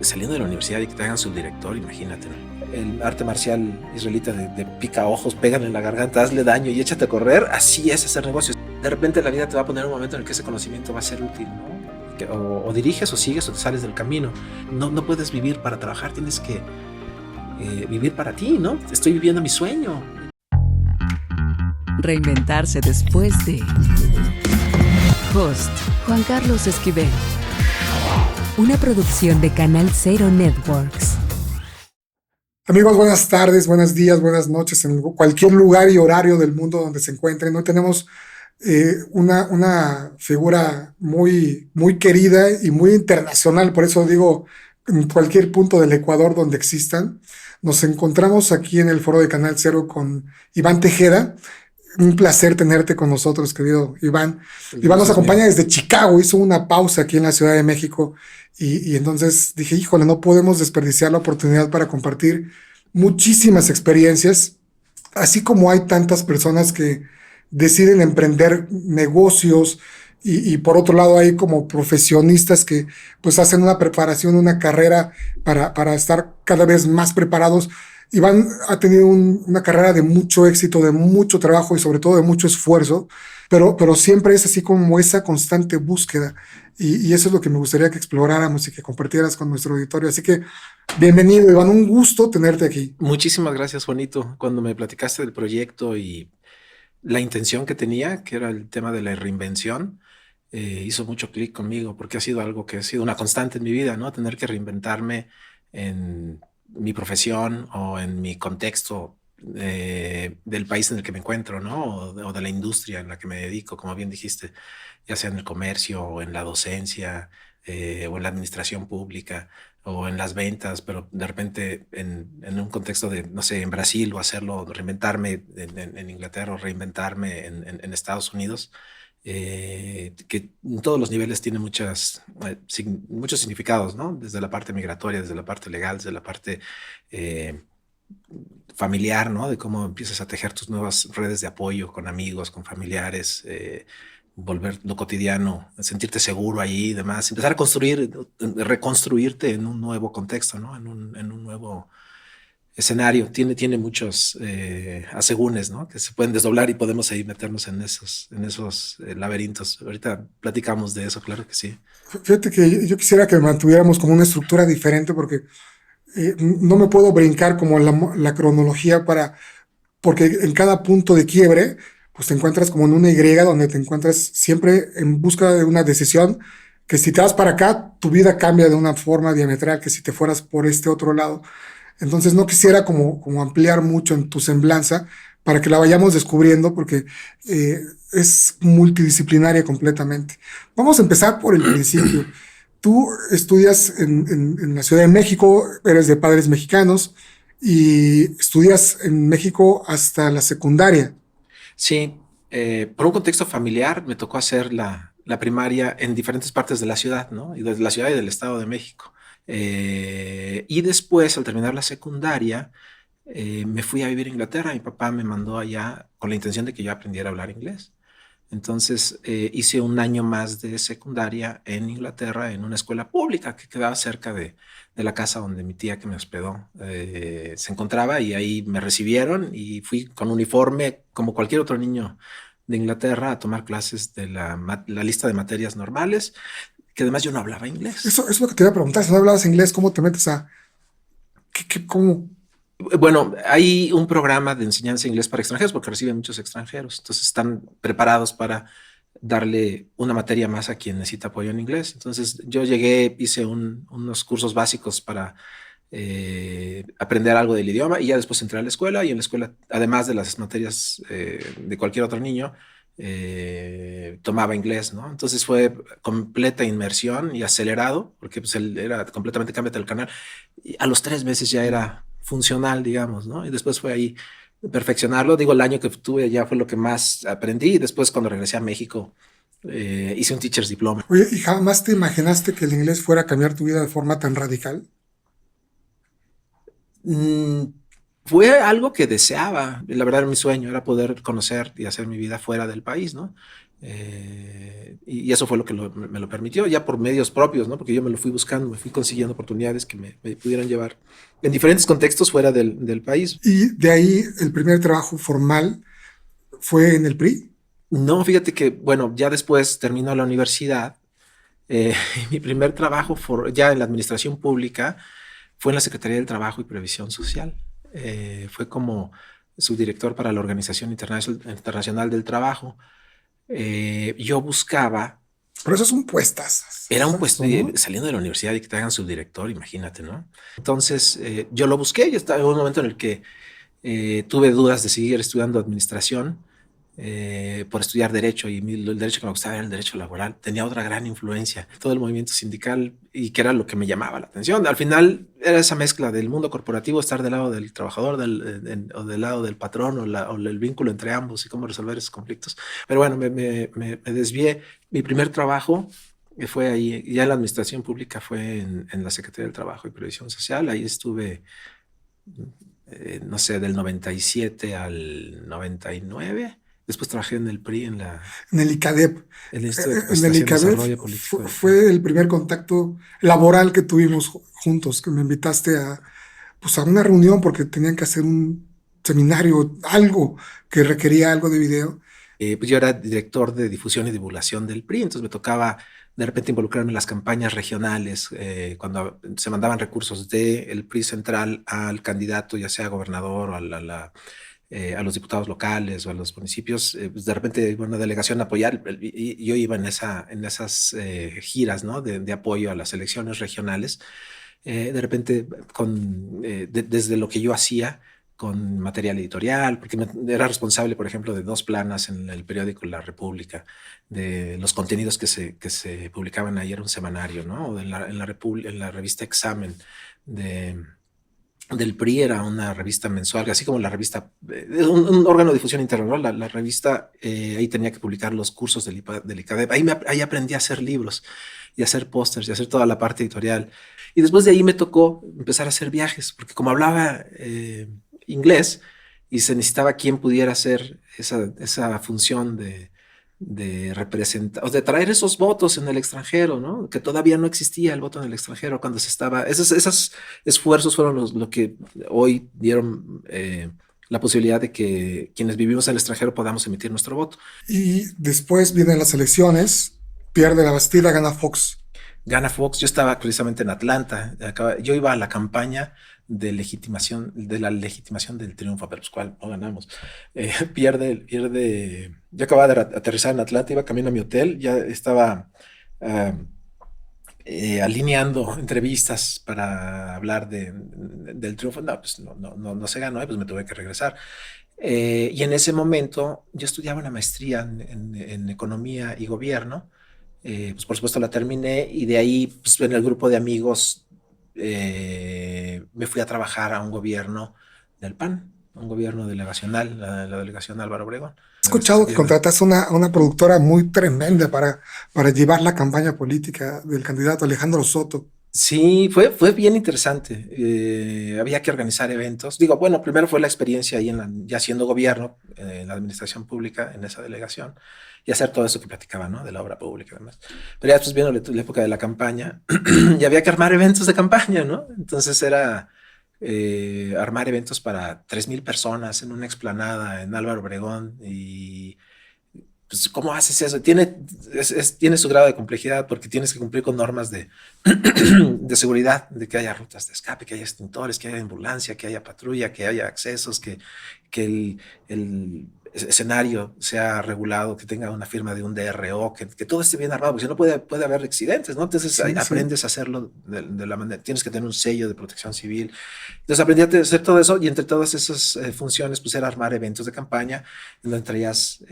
saliendo de la universidad y que te hagan subdirector, imagínate, ¿no? El arte marcial israelita de pica ojos, pegan en la garganta, hazle daño y échate a correr, así es hacer negocios. De repente la vida te va a poner un momento en el que ese conocimiento va a ser útil, ¿no? O diriges o sigues o te sales del camino. No puedes vivir para trabajar, tienes que vivir para ti, ¿no? Estoy viviendo mi sueño. Reinventarse después de... Host Juan Carlos Esquivel. Una producción de Canal Cero Networks. Amigos, buenas tardes, buenos días, buenas noches, en cualquier lugar y horario del mundo donde se encuentren. Hoy tenemos una figura muy querida y muy internacional, por eso digo, en cualquier punto del Ecuador donde existan. Nos encontramos aquí en el foro de Canal Cero con Iván Tejeda. Un placer tenerte con nosotros, querido Iván. Iván nos acompaña desde Chicago, hizo una pausa aquí en la Ciudad de México y entonces dije, híjole, no podemos desperdiciar la oportunidad para compartir muchísimas experiencias, así como hay tantas personas que deciden emprender negocios y por otro lado hay como profesionistas que pues hacen una preparación, una carrera para estar cada vez más preparados. Iván ha tenido una carrera de mucho éxito, de mucho trabajo y sobre todo de mucho esfuerzo, pero siempre es así como esa constante búsqueda y eso es lo que me gustaría que exploráramos y que compartieras con nuestro auditorio. Así que bienvenido, Iván, un gusto tenerte aquí. Muchísimas gracias, Juanito. Cuando me platicaste del proyecto y la intención que tenía, que era el tema de la reinvención, hizo mucho clic conmigo porque ha sido algo que ha sido una constante en mi vida, ¿no? Tener que reinventarme en mi profesión o en mi contexto del país en el que me encuentro, ¿no? O de la industria en la que me dedico, como bien dijiste, ya sea en el comercio o en la docencia o en la administración pública o en las ventas, pero de repente en un contexto de, no sé, en Brasil o hacerlo, reinventarme en Inglaterra o reinventarme en Estados Unidos, que en todos los niveles tiene muchos significados, ¿no? Desde la parte migratoria, desde la parte legal, desde la parte eh, familiar, ¿no? De cómo empiezas a tejer tus nuevas redes de apoyo con amigos, con familiares, volver lo cotidiano, sentirte seguro allí y demás, empezar a construir, reconstruirte en un nuevo contexto, ¿no? En un nuevo escenario. Tiene muchos asegúnes, ¿no? Que se pueden desdoblar y podemos ahí meternos en esos laberintos. Ahorita platicamos de eso, claro que sí. Fíjate que yo quisiera que mantuviéramos como una estructura diferente porque no me puedo brincar como la cronología porque en cada punto de quiebre, pues te encuentras como en una Y donde te encuentras siempre en busca de una decisión que si te vas para acá, tu vida cambia de una forma diametral que si te fueras por este otro lado. Entonces no quisiera como ampliar mucho en tu semblanza para que la vayamos descubriendo porque es multidisciplinaria completamente. Vamos a empezar por el principio. Tú estudias en la Ciudad de México, eres de padres mexicanos y estudias en México hasta la secundaria. Sí, por un contexto familiar me tocó hacer la primaria en diferentes partes de la ciudad, ¿no? Y desde la ciudad y del Estado de México. Y después, al terminar la secundaria, me fui a vivir a Inglaterra. Mi papá me mandó allá con la intención de que yo aprendiera a hablar inglés. Entonces hice un año más de secundaria en Inglaterra en una escuela pública que quedaba cerca de la casa donde mi tía que me hospedó se encontraba y ahí me recibieron y fui con uniforme como cualquier otro niño de Inglaterra a tomar clases de la lista de materias normales, que además yo no hablaba inglés. Eso es lo que te iba a preguntar. Si no hablabas inglés, ¿cómo te metes a... cómo? Bueno, hay un programa de enseñanza de inglés para extranjeros porque reciben muchos extranjeros, entonces están preparados para darle una materia más a quien necesita apoyo en inglés. Entonces yo llegué, hice unos cursos básicos para aprender algo del idioma y ya después entré a la escuela y en la escuela, además de las materias de cualquier otro niño, tomaba inglés, ¿no? Entonces fue completa inmersión y acelerado porque pues, él era completamente cámbiate el canal. Y a los 3 meses ya era funcional, digamos, ¿no? Y después fue ahí perfeccionarlo. Digo, el año que tuve ya fue lo que más aprendí. Y después, cuando regresé a México, hice un Teacher's Diploma. Oye, ¿y jamás te imaginaste que el inglés fuera a cambiar tu vida de forma tan radical? Mm, Fue algo que deseaba. La verdad, era mi sueño, era poder conocer y hacer mi vida fuera del país, ¿no? Y eso fue lo que me lo permitió, ya por medios propios, ¿no? Porque yo me lo fui buscando, me fui consiguiendo oportunidades que me pudieran llevar en diferentes contextos fuera del país. Y de ahí el primer trabajo formal fue en el PRI. No, fíjate que, bueno, ya después terminó la universidad. eh, Mi primer trabajo ya en la administración pública fue en la Secretaría del Trabajo y Previsión Social. Fue como subdirector para la Organización Internacional del Trabajo. Yo buscaba, Pero eso es un puestas, era un puesto, ¿no? saliendo de la universidad y que te hagan subdirector, imagínate, ¿no? Entonces, yo lo busqué, yo estaba en un momento en el que tuve dudas de seguir estudiando administración por estudiar derecho, y el derecho que me gustaba era el derecho laboral. Tenía otra gran influencia, todo el movimiento sindical, y que era lo que me llamaba la atención. Al final era esa mezcla del mundo corporativo, estar del lado del trabajador o del lado del patrón, o el vínculo entre ambos y cómo resolver esos conflictos. Pero bueno, me desvié. Mi primer trabajo fue ahí, ya en la administración pública, fue en la Secretaría del Trabajo y Previsión Social. Ahí estuve, no sé, del 97 al 99. Después trabajé en el PRI, En el ICADEP. el Instituto de En el Capacitación y ICADEP Desarrollo Político del PRI. fue el primer contacto laboral que tuvimos juntos, que me invitaste a, pues, a una reunión porque tenían que hacer un seminario, algo que requería algo de video. Pues yo era director de difusión y divulgación del PRI, entonces me tocaba de repente involucrarme en las campañas regionales, cuando se mandaban recursos del PRI central al candidato, ya sea gobernador o a los diputados locales o a los municipios. Pues de repente iba una delegación a apoyar, y yo iba en esas giras, ¿no? de apoyo a las elecciones regionales. De repente, desde lo que yo hacía, con material editorial, porque era responsable, por ejemplo, de 2 planas en el periódico La República, de los contenidos que se publicaban ahí. Era un semanario, ¿no? O en la revista Examen del PRI, era una revista mensual, así como la revista, un órgano de difusión interna, ¿no? La revista, ahí tenía que publicar los cursos del ICADEP. Ahí aprendí a hacer libros y a hacer pósters y a hacer toda la parte editorial. Y después de ahí me tocó empezar a hacer viajes, porque como hablaba inglés, y se necesitaba quien pudiera hacer esa función de representar, o de traer esos votos en el extranjero, ¿no? Que todavía no existía el voto en el extranjero cuando se estaba. Esos esfuerzos fueron lo que hoy dieron la posibilidad de que quienes vivimos en el extranjero podamos emitir nuestro voto. Y después vienen las elecciones, pierde la Bastida, gana Fox. Gana Fox. Yo estaba precisamente en Atlanta. Yo iba a la campaña de la legitimación del triunfo, pero pues cuál, no ganamos. Pierde. Yo acababa de aterrizar en Atlanta, iba camino a mi hotel, ya estaba alineando entrevistas para hablar del triunfo. No, pues no se ganó, y pues me tuve que regresar. Y en ese momento yo estudiaba una maestría en economía y gobierno. Pues por supuesto la terminé, y de ahí, pues en el grupo de amigos, me fui a trabajar a un gobierno del PAN, un gobierno delegacional, la delegación Álvaro Obregón. He escuchado que contrataste a una productora muy tremenda para llevar la campaña política del candidato Alejandro Soto. Sí, fue bien interesante. Había que organizar eventos. Digo, bueno, primero fue la experiencia ahí ya siendo gobierno, en la administración pública, en esa delegación, y hacer todo eso que platicaba, ¿no? De la obra pública y demás. Pero ya después viendo la época de la campaña, y había que armar eventos de campaña, ¿no? Entonces era armar eventos para 3,000 personas en una explanada en Álvaro Obregón. Y pues, ¿cómo haces eso? Tiene su grado de complejidad, porque tienes que cumplir con normas de seguridad, de que haya rutas de escape, que haya extintores, que haya ambulancia, que haya patrulla, que haya accesos, que el escenario sea regulado, que tenga una firma de un DRO, que todo esté bien armado, porque si no puede haber accidentes, ¿no? Entonces Sí, aprendes a hacerlo de la manera, tienes que tener un sello de protección civil. Entonces aprendí a hacer todo eso, y entre todas esas funciones, pues era armar eventos de campaña, en donde traías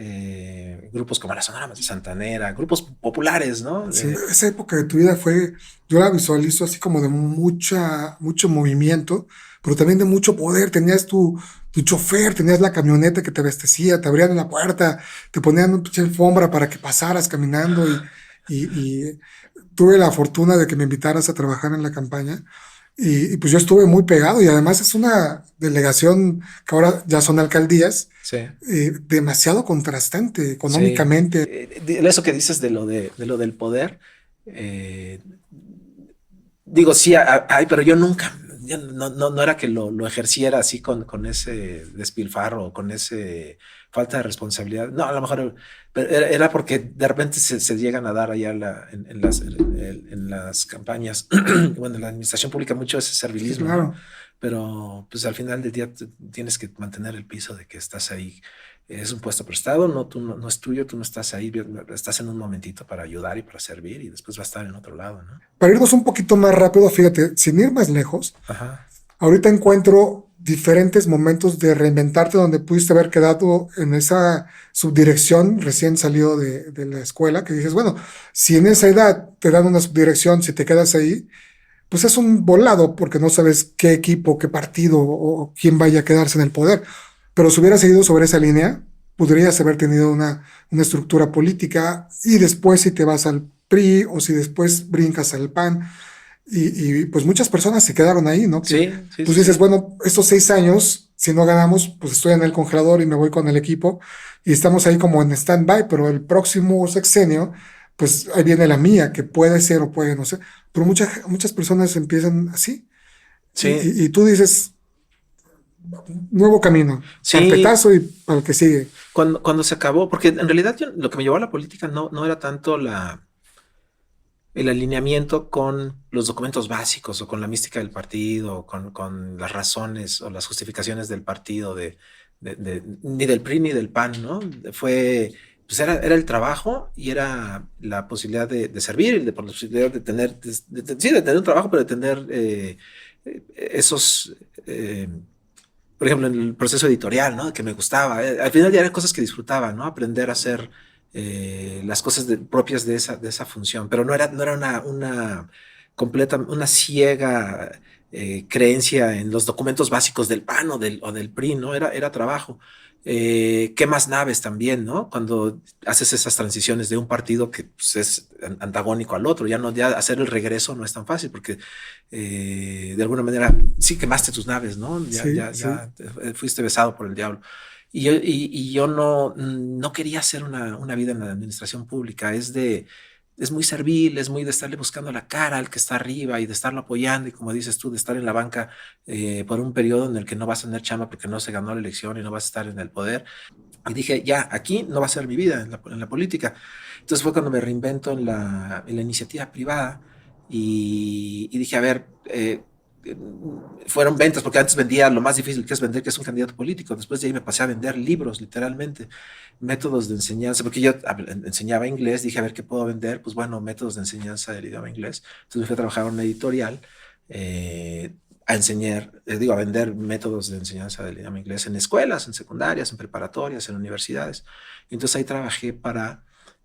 grupos como la Sonora Santanera, grupos populares, ¿no? sí. Esa época de tu vida yo la visualizo así como de mucho movimiento, pero también de mucho poder. Tenías tu chofer, tenías la camioneta que te abastecía, te abrían la puerta, te ponían una pinche alfombra para que pasaras caminando, y tuve la fortuna de que me invitaras a trabajar en la campaña. y pues yo estuve muy pegado y además es una delegación que ahora ya son alcaldías, Sí, demasiado contrastante sí. económicamente. Eso que dices de lo del poder, eh, digo, sí, hay, pero yo nunca, yo no era que lo ejerciera así con ese despilfarro, con ese falta de responsabilidad. No, a lo mejor pero era porque de repente se llegan a dar allá en las campañas, bueno, en la administración pública mucho ese Sí, servilismo, ¿no? claro. Pero pues al final del día tienes que mantener el piso de que estás ahí. Es un puesto prestado, no, no es tuyo, tú no estás ahí, estás en un momentito para ayudar y para servir y después va a estar en otro lado, ¿no? Para irnos un poquito más rápido, fíjate, sin ir más lejos, Ajá. ahorita encuentro diferentes momentos de reinventarte donde pudiste haber quedado en esa subdirección recién salido de la escuela, que dices, bueno, si en esa edad te dan una subdirección, si te quedas ahí, pues es un volado porque no sabes qué equipo, qué partido o quién vaya a quedarse en el poder. Pero si hubieras seguido sobre esa línea, podrías haber tenido una estructura política y después si te vas al PRI o si después brincas al PAN pues muchas personas se quedaron ahí, ¿no? Que Sí, sí, pues sí, dices, sí. bueno, estos 6 años, si no ganamos, pues estoy en el congelador y me voy con el equipo y estamos ahí como en stand-by, pero el próximo sexenio, pues ahí viene la mía, que puede ser o puede no ser, pero muchas personas empiezan así Sí, y tú dices, nuevo camino, sí, carpetazo y para el que sigue. cuando se acabó, porque en realidad lo que me llevó a la política no era tanto el alineamiento con los documentos básicos o con la mística del partido, o con las razones o las justificaciones del partido, ni del PRI ni del PAN, ¿no? Pues era el trabajo y era la posibilidad de servir, y por la posibilidad de tener, sí, de tener un trabajo, pero de tener esos, por ejemplo, en el proceso editorial, ¿no? Que me gustaba. Al final ya eran cosas que disfrutaba, ¿no? Aprender a hacer las cosas propias de esa función, pero no era una completa, una ciega creencia en los documentos básicos del PAN o del PRI, ¿no? Era trabajo. ¿Qué más naves también, ¿no? Cuando haces esas transiciones de un partido que pues, es antagónico al otro, ya hacer el regreso no es tan fácil porque de alguna manera sí quemaste tus naves, ¿no? Sí, sí. Fuiste besado por el diablo. Y yo no quería hacer una vida en la administración pública, es muy servil, es muy de estarle buscando la cara al que está arriba y de estarlo apoyando y como dices tú, de estar en la banca por un periodo en el que no vas a tener chamba porque no se ganó la elección y no vas a estar en el poder. Y dije, ya, aquí no va a ser mi vida en la política. Entonces fue cuando me reinvento en la iniciativa privada y dije, a ver, fueron ventas, porque antes vendía lo más difícil que es vender, que es un candidato político. Después de ahí me pasé a vender libros, literalmente, métodos de enseñanza, porque yo enseñaba inglés, dije, a ver qué puedo vender, pues bueno, métodos de enseñanza del idioma inglés. Entonces me fui a trabajar en una editorial. A enseñar, digo, a vender métodos de enseñanza del idioma inglés en escuelas, en secundarias, en preparatorias, en universidades. Y entonces ahí trabajé para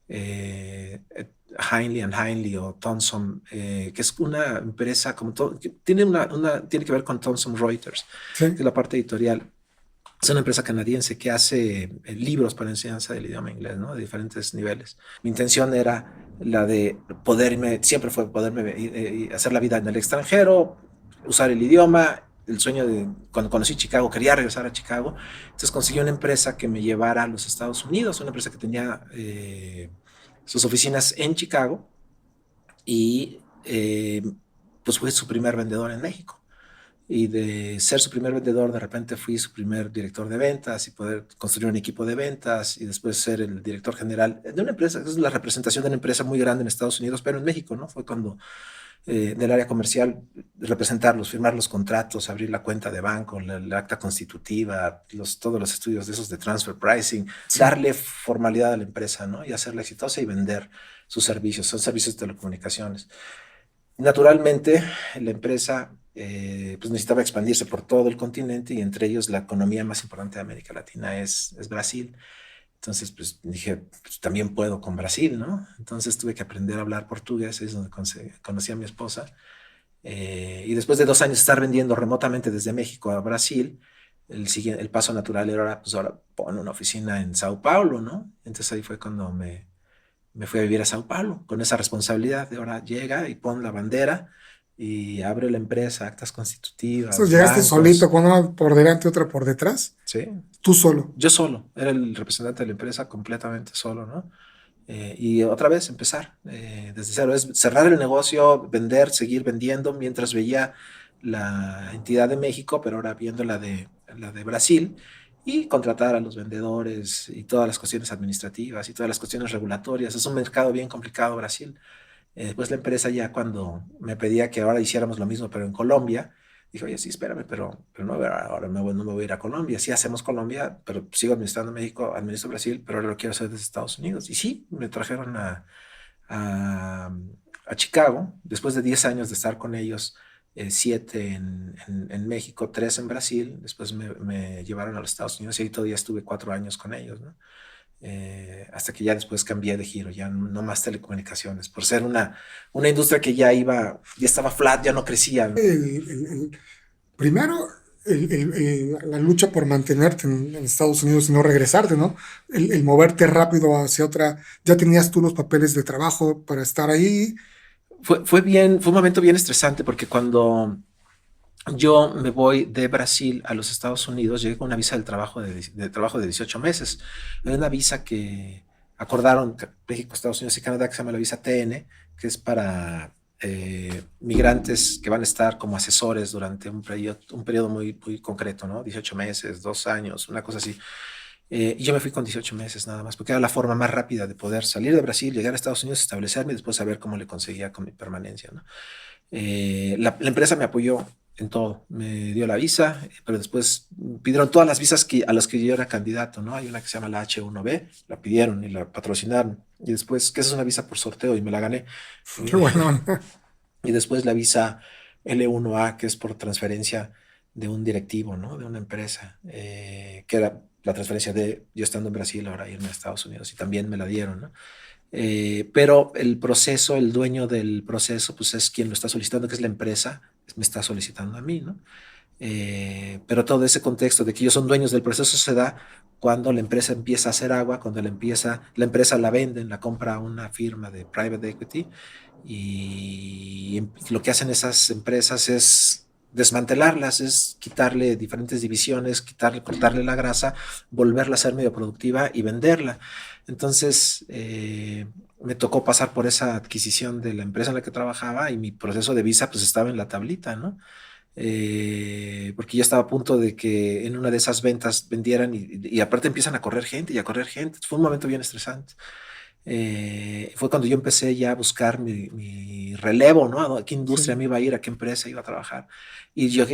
Heinle and Heinle o Thomson, que es una empresa como que tiene que ver con Thomson Reuters, que Sí. es la parte editorial. Es una empresa canadiense que hace libros para enseñanza del idioma inglés, ¿no? De diferentes niveles. Mi intención era la de siempre fue poderme hacer la vida en el extranjero, usar el idioma. El sueño de cuando conocí Chicago, quería regresar a Chicago. Entonces conseguí una empresa que me llevara a los Estados Unidos, una empresa que tenía sus oficinas en Chicago y pues fui su primer vendedor en México y de ser su primer vendedor, de repente fui su primer director de ventas y poder construir un equipo de ventas y después ser el director general de una empresa, es la representación de una empresa muy grande en Estados Unidos, pero en México, ¿no? Fue cuando del área comercial, representarlos, firmar los contratos, abrir la cuenta de banco, la acta constitutiva, todos los estudios de esos de transfer pricing, Sí. darle formalidad a la empresa, ¿no? Y hacerla exitosa y vender sus servicios, son servicios de telecomunicaciones. Naturalmente, la empresa pues necesitaba expandirse por todo el continente y entre ellos la economía más importante de América Latina es Brasil. Entonces, pues dije, pues, también puedo con Brasil, ¿no? Entonces tuve que aprender a hablar portugués, es donde conocí a mi esposa. Y después de 2 años estar vendiendo remotamente desde México a Brasil, el paso natural era ahora, pues ahora pon una oficina en Sao Paulo, ¿no? Entonces ahí fue cuando me fui a vivir a Sao Paulo con esa responsabilidad de ahora llega y pon la bandera y abre la empresa, actas Eso, constitutivas, llegaste solito, bancos. con una por delante, otra por detrás, Sí, tú solo. yo solo, era el representante de la empresa completamente solo, ¿no? Y otra vez empezar desde cero, es cerrar el negocio, vender, seguir vendiendo mientras veía la entidad de México, pero ahora viendo la de Brasil y contratar a los vendedores y todas las cuestiones administrativas y todas las cuestiones regulatorias. Es un mercado bien complicado Brasil. Después la empresa ya cuando me pedía que ahora hiciéramos lo mismo, pero en Colombia, dijo, oye, sí, espérame, pero no, ahora no me voy a ir a Colombia. Sí hacemos Colombia, pero sigo administrando México, administro Brasil, pero ahora lo quiero hacer desde Estados Unidos. Y sí, me trajeron a, a Chicago, después de 10 años de estar con ellos, 7 en México, 3 en Brasil, después me llevaron a los Estados Unidos y ahí todavía estuve 4 años con ellos, ¿no? Hasta que ya después cambié de giro, ya no más telecomunicaciones, por ser una industria que ya estaba flat, ya no crecía, ¿no? Primero, la lucha por mantenerte en Estados Unidos y no regresarte, ¿no? El moverte rápido hacia otra, ya tenías tú los papeles de trabajo para estar ahí. Fue un momento bien estresante porque cuando yo me voy de Brasil a los Estados Unidos, llegué con una visa del trabajo de trabajo de 18 meses. Hay una visa que acordaron México, Estados Unidos y Canadá que se llama la visa TN, que es para migrantes que van a estar como asesores durante un periodo muy, muy concreto, ¿no? 18 meses, 2 años, una cosa así. Y yo me fui con 18 meses nada más, porque era la forma más rápida de poder salir de Brasil, llegar a Estados Unidos, establecerme y después saber cómo le conseguía con mi permanencia, ¿no? La empresa me apoyó en todo, me dio la visa, pero después pidieron todas las visas a las que yo era candidato, ¿no? Hay una que se llama la H1B, la pidieron y la patrocinaron, y después, que esa es una visa por sorteo y me la gané. Qué bueno. Y después la visa L1A, que es por transferencia de un directivo, ¿no? De una empresa, que era la transferencia de yo estando en Brasil, ahora irme a Estados Unidos, y también me la dieron, ¿no? Pero el proceso, el dueño del proceso, pues es quien lo está solicitando, que es la empresa, me está solicitando a mí, ¿no? Pero todo ese contexto de que ellos son dueños del proceso se da cuando la empresa empieza a hacer agua, cuando la empresa la venden, la compra a una firma de private equity y lo que hacen esas empresas es desmantelarlas, es quitarle diferentes divisiones, cortarle la grasa, volverla a ser medio productiva y venderla. Entonces, me tocó pasar por esa adquisición de la empresa en la que trabajaba y mi proceso de visa pues estaba en la tablita, ¿no? Porque ya estaba a punto de que en una de esas ventas vendieran y aparte empiezan a correr gente y a correr gente. Fue un momento bien estresante. Fue cuando yo empecé ya a buscar mi relevo, ¿no? ¿A qué industria Sí. me iba a ir? ¿A qué empresa iba a trabajar? Y yo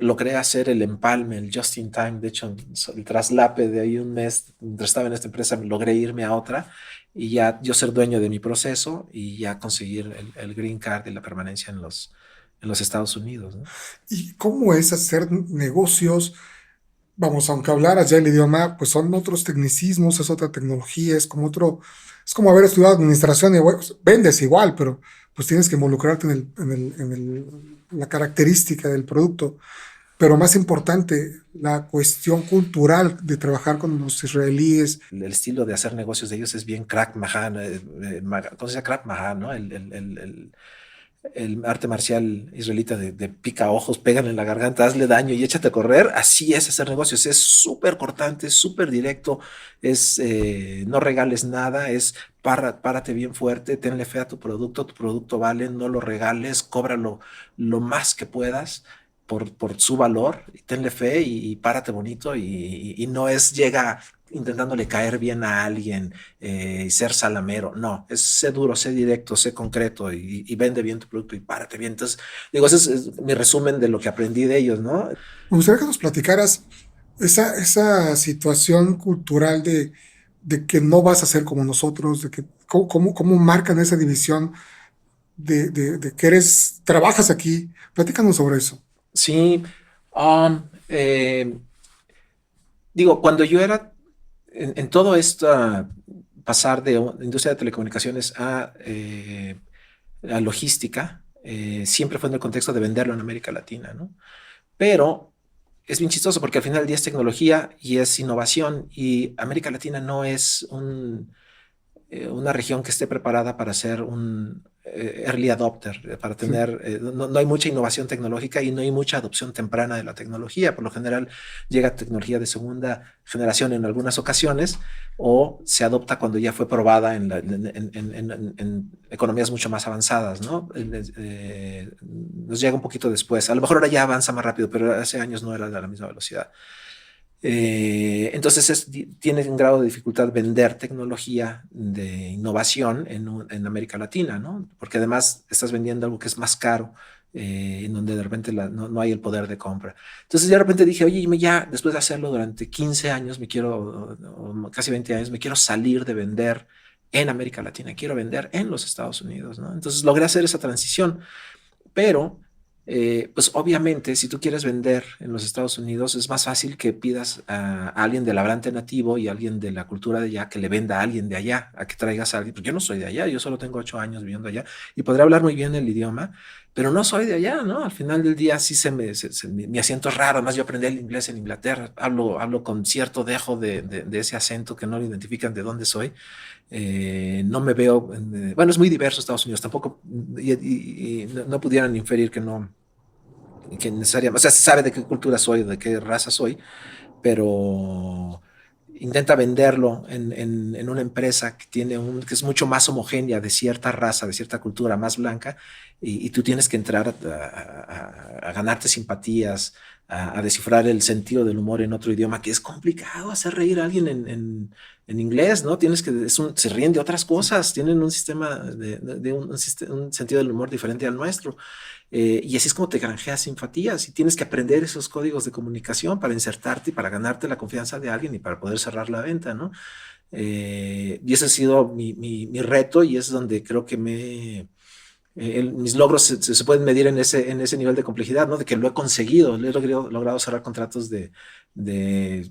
logré hacer el empalme, el just in time. De hecho, el traslape de ahí un mes, mientras estaba en esta empresa, logré irme a otra y ya yo ser dueño de mi proceso y ya conseguir el green card y la permanencia en los Estados Unidos, ¿no? ¿Y cómo es hacer negocios? Vamos, aunque hablaras ya el idioma, pues son otros tecnicismos, es otra tecnología, es como haber estudiado administración y bueno, vendes igual, pero pues tienes que involucrarte la característica del producto. Pero más importante, la cuestión cultural de trabajar con los israelíes. El estilo de hacer negocios de ellos es bien Krav Maga, ¿cómo se llama? Krav Maga, ¿no? El arte marcial israelita de pica ojos, pégale en la garganta, hazle daño y échate a correr. Así es hacer negocios, es súper cortante, súper directo, no regales nada, párate bien fuerte, tenle fe a tu producto vale, no lo regales, cóbralo lo más que puedas por su valor, y tenle fe y párate bonito y no es llega intentándole caer bien a alguien y ser salamero, no, es sé duro, sé directo, sé concreto y vende bien tu producto y párate bien. Entonces, digo, ese es mi resumen de lo que aprendí de ellos, ¿no? Me gustaría que nos platicaras esa situación cultural de que no vas a ser como nosotros, de que cómo marcan esa división de que trabajas aquí. Platícanos sobre eso. Sí, um, eh, digo, cuando yo era en todo esto, pasar de industria de telecomunicaciones a logística, siempre fue en el contexto de venderlo en América Latina, ¿no? Pero es bien chistoso porque al final del día es tecnología y es innovación y América Latina no es una región que esté preparada para hacer early adopter, para tener, no hay mucha innovación tecnológica y no hay mucha adopción temprana de la tecnología. Por lo general llega tecnología de segunda generación en algunas ocasiones o se adopta cuando ya fue probada en economías mucho más avanzadas, ¿no? Nos llega un poquito después. A lo mejor ahora ya avanza más rápido, pero hace años no era de la misma velocidad. Entonces tiene un grado de dificultad vender tecnología de innovación en América Latina, ¿no? Porque además estás vendiendo algo que es más caro, en donde de repente no hay el poder de compra. Entonces de repente dije, oye, ya después de hacerlo durante 15 años, o casi 20 años, me quiero salir de vender en América Latina, quiero vender en los Estados Unidos, ¿no? Entonces logré hacer esa transición, pero pues obviamente si tú quieres vender en los Estados Unidos es más fácil que pidas a alguien del hablante nativo y a alguien de la cultura de allá que le venda a alguien de allá, a que traigas a alguien, porque yo no soy de allá, yo solo tengo 8 años viviendo allá y podré hablar muy bien el idioma, pero no soy de allá, ¿no? Al final del día sí mi acento es raro, además yo aprendí el inglés en Inglaterra, hablo con cierto dejo de ese acento que no lo identifican de dónde soy. No me veo, bueno, es muy diverso Estados Unidos, tampoco, y no pudieran inferir que necesariamente, o sea, se sabe de qué cultura soy, de qué raza soy, pero intenta venderlo en una empresa que es mucho más homogénea, de cierta raza, de cierta cultura, más blanca, y tú tienes que entrar a ganarte simpatías, a descifrar el sentido del humor en otro idioma, que es complicado hacer reír a alguien en inglés, ¿no? Se ríen de otras cosas, tienen un sistema un sentido del humor diferente al nuestro. Y así es como te granjeas simpatías y tienes que aprender esos códigos de comunicación para insertarte y para ganarte la confianza de alguien y para poder cerrar la venta, ¿no? Y ese ha sido mi reto y es donde creo que mis logros se pueden medir en ese nivel de complejidad, ¿no? De que lo he conseguido, he logrado cerrar contratos de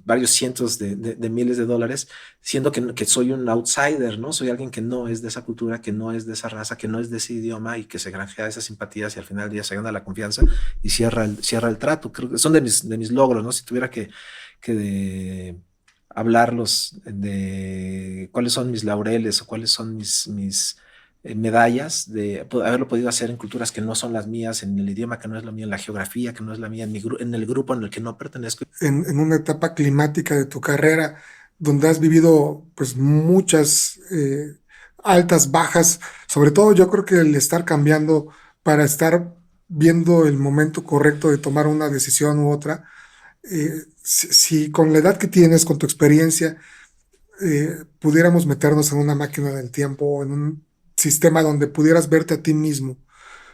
varios cientos de miles de dólares, siendo que soy un outsider, ¿no? Soy alguien que no es de esa cultura, que no es de esa raza, que no es de ese idioma y que se granjea esas simpatías y al final del día se gana la confianza y cierra el trato. Creo que son de mis logros, ¿no? Si tuviera que hablarlos de cuáles son mis laureles o cuáles son mis medallas de haberlo podido hacer en culturas que no son las mías, en el idioma que no es lo mío, en la geografía que no es la mía, en el grupo en el que no pertenezco. En una etapa climática de tu carrera, donde has vivido pues muchas altas, bajas, sobre todo yo creo que el estar cambiando para estar viendo el momento correcto de tomar una decisión u otra, si con la edad que tienes, con tu experiencia, pudiéramos meternos en una máquina del tiempo, en un sistema donde pudieras verte a ti mismo,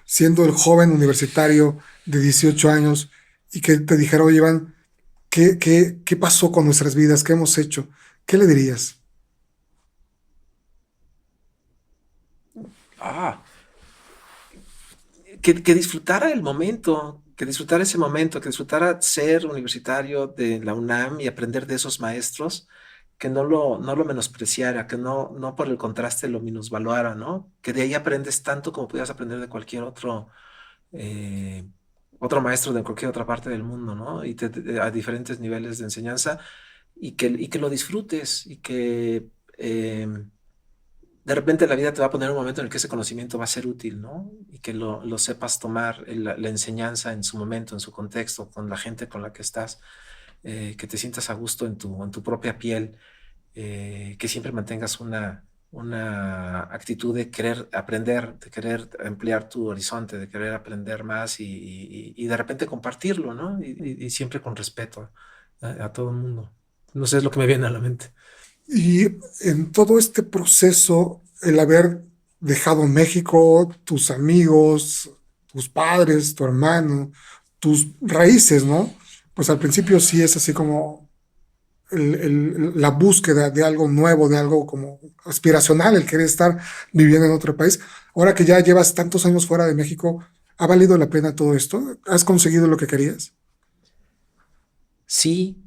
siendo el joven universitario de 18 años y que te dijera, oye, Iván, ¿qué pasó con nuestras vidas? ¿Qué hemos hecho? ¿Qué le dirías? Ah, que disfrutara el momento, que disfrutara ese momento, que disfrutara ser universitario de la UNAM y aprender de esos maestros, que no lo menospreciara, que no por el contraste lo minusvaluara, ¿no? Que de ahí aprendes tanto como pudieras aprender de cualquier eh, otro maestro de cualquier otra parte del mundo, ¿no? A diferentes niveles de enseñanza y que lo disfrutes y que de repente la vida te va a poner un momento en el que ese conocimiento va a ser útil, ¿no? Y que lo sepas tomar, la enseñanza en su momento, en su contexto, con la gente con la que estás, que te sientas a gusto en tu propia piel, que siempre mantengas una actitud de querer aprender, de querer ampliar tu horizonte, de querer aprender más y de repente compartirlo, ¿no? Y siempre con respeto a todo el mundo. No sé, es lo que me viene a la mente. Y en todo este proceso, el haber dejado México, tus amigos, tus padres, tu hermano, tus raíces, ¿no? Pues al principio sí es así como la búsqueda de algo nuevo, de algo como aspiracional, el querer estar viviendo en otro país. Ahora que ya llevas tantos años fuera de México, ¿ha valido la pena todo esto? ¿Has conseguido lo que querías? Sí,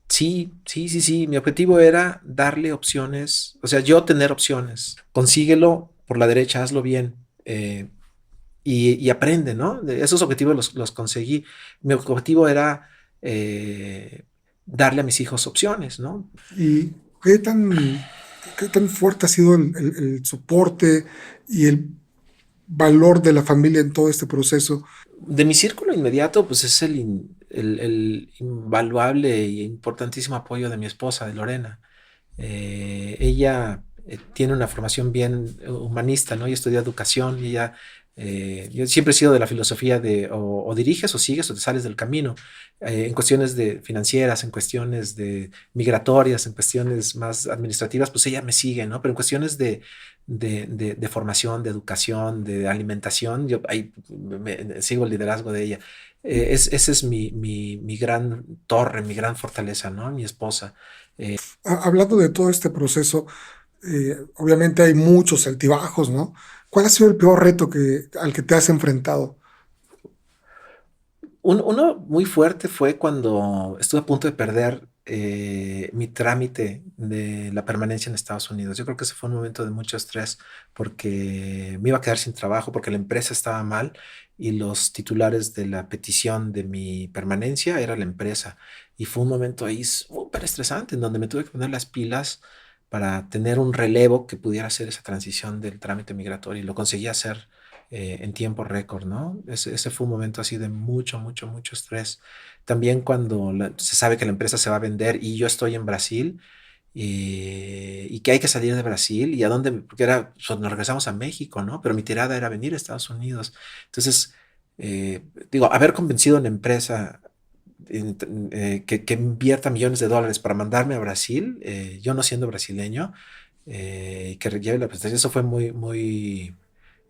sí, sí, sí, sí. Mi objetivo era darle opciones, o sea, yo tener opciones. Consíguelo por la derecha, hazlo bien. Y aprende, ¿no? Esos objetivos los conseguí. Mi objetivo era darle a mis hijos opciones, ¿no? ¿Y qué tan fuerte ha sido el soporte y el valor de la familia en todo este proceso? De mi círculo inmediato, pues es el invaluable e importantísimo apoyo de mi esposa, de Lorena. Ella tiene una formación bien humanista, ¿no? Ella estudió educación y ella, yo siempre he sido de la filosofía de o diriges o sigues o te sales del camino, en cuestiones de financieras, en cuestiones de migratorias, en cuestiones más administrativas, pues ella me sigue, ¿no? Pero en cuestiones de formación, de educación, de alimentación, yo ahí sigo el liderazgo de ella. Ese es mi gran torre, mi gran fortaleza, ¿no? Mi esposa. Hablando de todo este proceso, obviamente hay muchos altibajos, ¿no? ¿Cuál ha sido el peor reto al que te has enfrentado? Uno muy fuerte fue cuando estuve a punto de perder mi trámite de la permanencia en Estados Unidos. Yo creo que ese fue un momento de mucho estrés porque me iba a quedar sin trabajo, porque la empresa estaba mal y los titulares de la petición de mi permanencia era la empresa. Y fue un momento ahí súper estresante en donde me tuve que poner las pilas para tener un relevo que pudiera hacer esa transición del trámite migratorio y lo conseguí hacer en tiempo récord, ¿no? Ese fue un momento así de mucho, mucho, mucho estrés. También cuando se sabe que la empresa se va a vender y yo estoy en Brasil y que hay que salir de Brasil y a dónde, porque era, pues, nos regresamos a México, ¿no? Pero mi tirada era venir a Estados Unidos. Entonces, digo, haber convencido a una empresa que invierta millones de dólares para mandarme a Brasil, yo no siendo brasileño, que lleve la prestación, eso fue muy, muy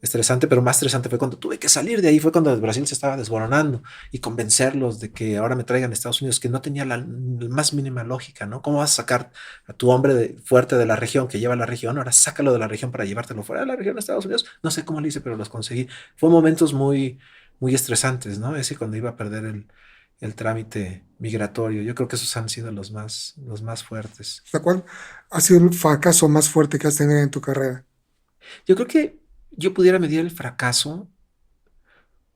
estresante, pero más estresante fue cuando tuve que salir de ahí, fue cuando Brasil se estaba desboronando y convencerlos de que ahora me traigan a Estados Unidos, que no tenía la más mínima lógica, ¿no? ¿Cómo vas a sacar a tu hombre fuerte de la región, que lleva la región, ahora sácalo de la región para llevártelo fuera de la región a Estados Unidos? No sé cómo lo hice, pero los conseguí. Fue momentos muy, muy estresantes, ¿no? Ese cuando iba a perder el trámite migratorio. Yo creo que esos han sido los más fuertes. O sea, ¿cuál ha sido el fracaso más fuerte que has tenido en tu carrera? Yo creo que yo pudiera medir el fracaso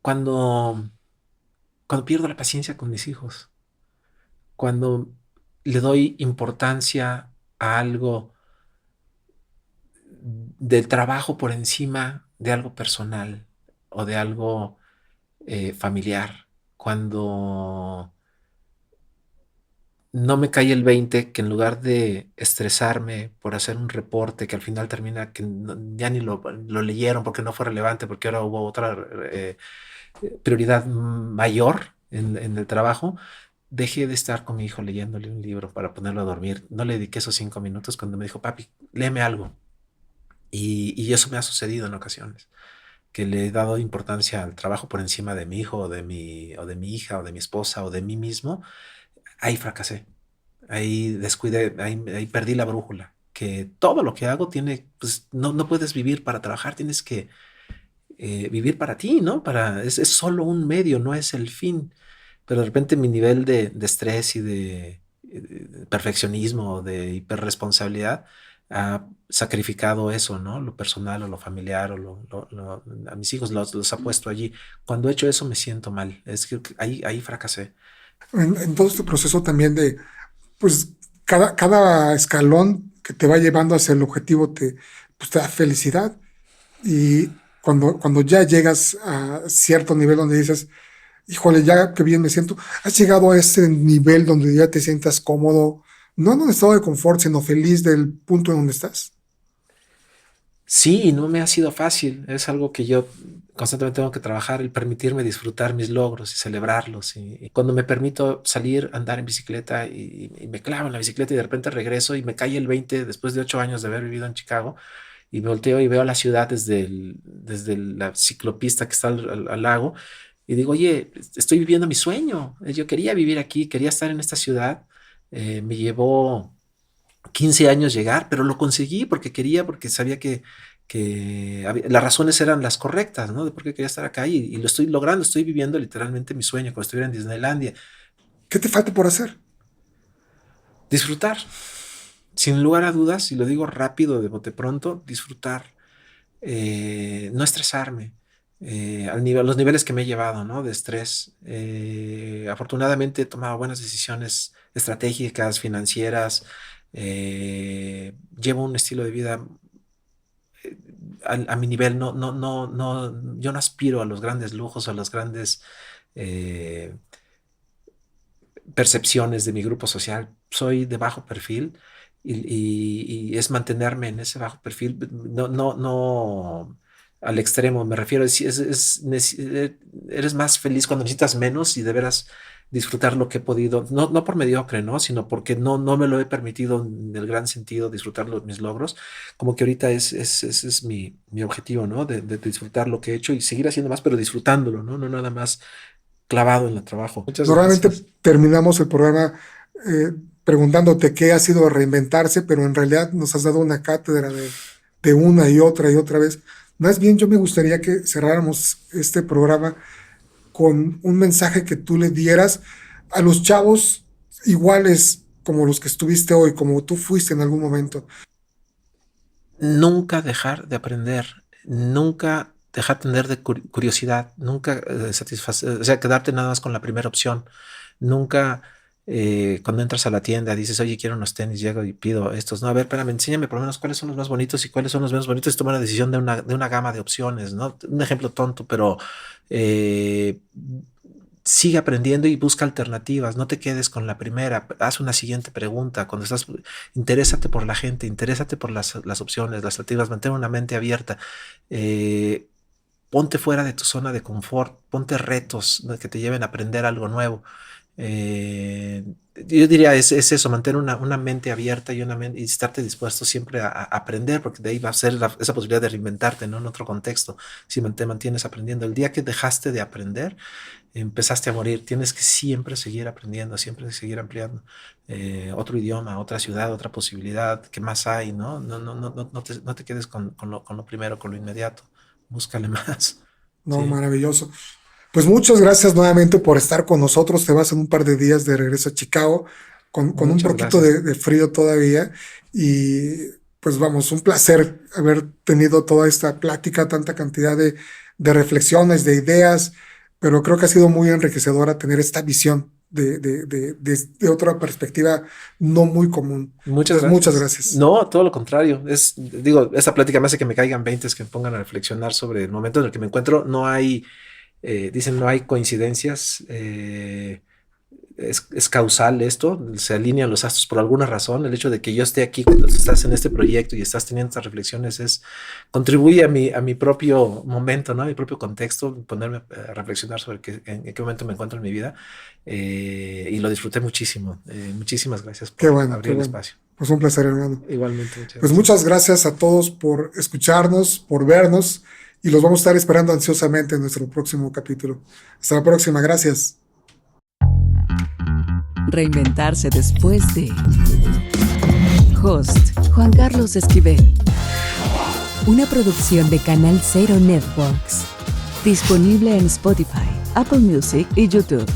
cuando, cuando pierdo la paciencia con mis hijos, cuando le doy importancia a algo del trabajo por encima de algo personal o de algo familiar, cuando no me cae el 20 que en lugar de estresarme por hacer un reporte que al final termina que ya ni lo leyeron porque no fue relevante, porque ahora hubo otra prioridad mayor en el trabajo, dejé de estar con mi hijo leyéndole un libro para ponerlo a dormir. No le dediqué esos 5 minutos cuando me dijo, papi, léeme algo. Y eso me ha sucedido en ocasiones, que le he dado importancia al trabajo por encima de mi hijo o de mi hija o de mi esposa o de mí mismo. Ahí fracasé, ahí descuidé, ahí perdí la brújula. Que todo lo que hago tiene, pues no puedes vivir para trabajar, tienes que vivir para ti, ¿no? Es solo un medio, no es el fin. Pero de repente mi nivel de estrés y de perfeccionismo, de hiperresponsabilidad, ha sacrificado eso, ¿no? Lo personal o lo familiar o a mis hijos los ha puesto allí. Cuando he hecho eso me siento mal. Es que ahí fracasé. En todo este proceso también de, pues, cada escalón que te va llevando hacia el objetivo pues, te da felicidad. Y cuando ya llegas a cierto nivel donde dices, híjole, ya que bien me siento, has llegado a ese nivel donde ya te sientas cómodo, no en un estado de confort, sino feliz del punto en donde estás. Sí, no me ha sido fácil. Es algo que yo constantemente tengo que trabajar, el permitirme disfrutar mis logros y celebrarlos. Y cuando me permito salir, andar en bicicleta y me clavo en la bicicleta y de repente regreso y me cae el 20 después de 8 años de haber vivido en Chicago y me volteo y veo la ciudad desde la ciclopista que está al lago y digo, oye, estoy viviendo mi sueño. Yo quería vivir aquí, quería estar en esta ciudad. Me llevó 15 años llegar, pero lo conseguí porque quería, porque sabía que las razones eran las correctas, ¿no? De por qué quería estar acá y lo estoy logrando, estoy viviendo literalmente mi sueño, como estuviera en Disneylandia. ¿Qué te falta por hacer? Disfrutar, sin lugar a dudas, y lo digo rápido, de bote pronto, disfrutar, no estresarme. Los niveles que me he llevado, ¿no? De estrés. Afortunadamente he tomado buenas decisiones estratégicas, financieras. Llevo un estilo de vida a mi nivel, yo no aspiro a los grandes lujos, a los grandes percepciones de mi grupo social. Soy de bajo perfil y es mantenerme en ese bajo perfil, no al extremo, me refiero, eres más feliz cuando necesitas menos y de veras disfrutar lo que he podido, no por mediocre, ¿no? Sino porque no me lo he permitido en el gran sentido disfrutar mis logros, como que ahorita ese es mi objetivo, ¿no? De disfrutar lo que he hecho y seguir haciendo más, pero disfrutándolo, ¿no? No nada más clavado en el trabajo. Muchas Normalmente gracias. terminamos el programa preguntándote qué ha sido reinventarse, pero en realidad nos has dado una cátedra de una y otra vez. Más bien, yo me gustaría que cerráramos este programa con un mensaje que tú le dieras a los chavos iguales como los que estuviste hoy, como tú fuiste en algún momento. Nunca dejar de aprender, nunca dejar de tener de curiosidad, nunca satisfacer, o sea, quedarte nada más con la primera opción, nunca cuando entras a la tienda dices, oye, quiero unos tenis, llego y pido estos, no, a ver, espérame, enséñame por lo menos cuáles son los más bonitos y cuáles son los menos bonitos y toma una decisión de una gama de opciones, ¿no? Un ejemplo tonto, pero eh, sigue aprendiendo y busca alternativas, no te quedes con la primera, haz una siguiente pregunta, cuando estás, interésate por la gente, interésate por las opciones, las alternativas, mantén una mente abierta, eh, ponte fuera de tu zona de confort, ponte retos, ¿no?, que te lleven a aprender algo nuevo. Yo diría es eso, mantener una mente abierta y estarte dispuesto siempre a aprender, porque de ahí va a ser esa posibilidad de reinventarte, ¿no? En otro contexto, si te mantienes aprendiendo. El día que dejaste de aprender, empezaste a morir. Tienes que siempre seguir aprendiendo, siempre seguir ampliando otro idioma, otra ciudad, otra posibilidad, ¿qué más hay? No te quedes con lo primero, con lo inmediato. Búscale más. No, Sí, maravilloso. Pues muchas gracias nuevamente por estar con nosotros. Te vas en un par de días de regreso a Chicago con un muchas poquito gracias. de frío todavía. Y pues vamos, un placer haber tenido toda esta plática, tanta cantidad de reflexiones, de ideas, pero creo que ha sido muy enriquecedora tener esta visión de otra perspectiva no muy común. Muchas Entonces, muchas gracias. gracias. No, todo lo contrario. Digo, esta plática me hace que me caigan veintes, que me pongan a reflexionar sobre el momento en el que me encuentro. No hay, dicen, no hay coincidencias. Es causal esto, se alinean los astros por alguna razón. El hecho de que yo esté aquí cuando estás en este proyecto y estás teniendo estas reflexiones contribuye a mi propio momento, ¿no? A mi propio contexto, ponerme a reflexionar sobre en qué momento me encuentro en mi vida, y lo disfruté muchísimo. Muchísimas gracias Qué por bueno, qué abrir el bueno. espacio. Pues un placer, hermano. Igualmente, muchas Pues gracias. muchas gracias a todos por escucharnos, por vernos y los vamos a estar esperando ansiosamente en nuestro próximo capítulo. Hasta la próxima, gracias. Reinventarse después de... Host Juan Carlos Esquivel. Una producción de Canal Cero Networks. Disponible en Spotify, Apple Music y YouTube.